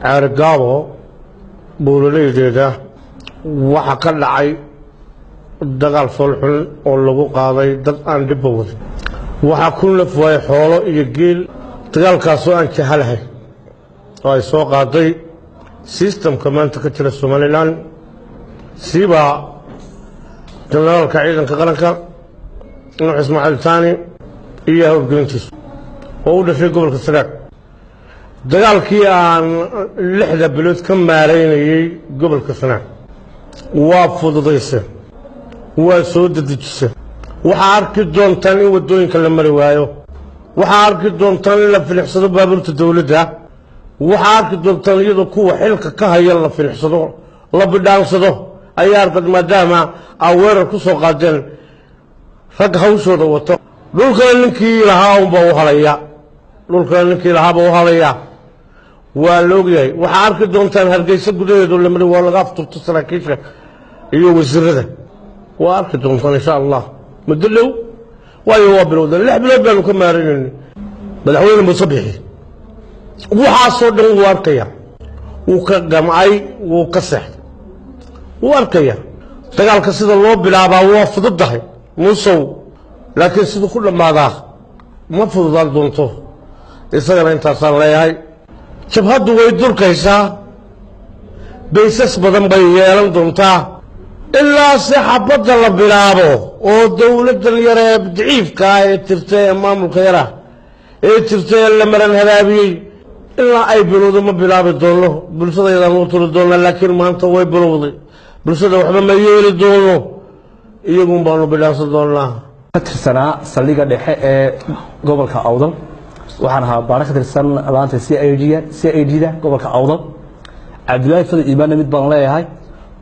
caarre gaabo buulaleydeeda waxa ka dhacay dagaal foolxun oo lagu qaaday dad aan dhibba wadin waxa ku naf waayay xoolo iyo geel dagaalkaasoo aan jahalahay oo ay soo qaaday systemka maanta ka jira Somaliland siba generaalka ciidanka qaranka Nuux Ismaaciil Taani iyo howlgelintiisa oo u dhashay gobolka Sanaag dagaalkii aan 6 bilood ka maareynayay gobolka Sanaag waa fududaysay waa soo dedejisay waxa arki doontaan in wadooyinka la mari waayo waxa arki doontaan in la filixsado baabuurta dawladda waxa arki doontaan iyadoo kuwa xilka ka haya la filixsado la bidhaansado ayaa dad maadaama weerar ku soo qaadeen rag hawshooda wato dhulka ninkii lahaa u halaya dhulka ninkii lahaa u halaya waa loogyahay waxa arki doontaan Hargeysa gudaheedu la mari waa laga afturto saraakiisha iyo wasiirada waa arki doontaan insha Allah muddo waayo waa bilowda 6 bilood baan ka maareynay madaxweyne Musabbixi waxa soo dhan uu arkaya uu ka gamay uu ka sax uu arkaya dagaalka sida loo bilaabaa waa fududahay musow laakiin sida ku dhamaada ma fududaan doonto isagana intaas aan leeyahay jabhadu way durkaysaa baysas badan bay yeelan doontaa ilaa saxaabada la bilaabo oo dawladda yar ee daciifka ay tirtay maamulka yara ee tirtay la maran hadaabiyay ilaa ay bilowdo ma bilaabi doono bulshada uu tiro doona laakiin maanta way bilowday bulshada waxba ma yeeli doono iyagu baanu bilaabsan doonaa tirsanaa saldhigga dhexe ee gobolka Awdal waxaan ahaa baara ka tirsan laanta CID-da gobolka Awdal Cabdullaahi Fadil Iimaan mid baan leeyahay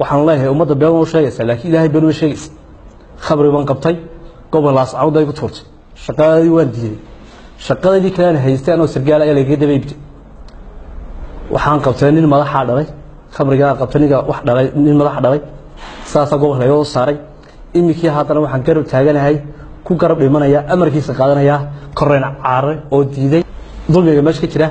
waxaan leeyahay ummadda been oo sheegaysa laakiin Ilaahay been oo sheegaysa khabri baan qabtay gobolkaas Awdal ay ku toortay shaqadii waan diiday shaqadii kale haystaan oo sargaal ay laga dabeeyay waxaan qabtay nin madaxa dhalay khamriga qabtaniga wax dhalay nin madaxa dhalay saasa gobolka ayuu saaray imikii haddana waxaan garab taaganahay ku garab dhimanaya amarkiisa qaadanaya koreen caarre oo diiday dulmiga meesha ka jira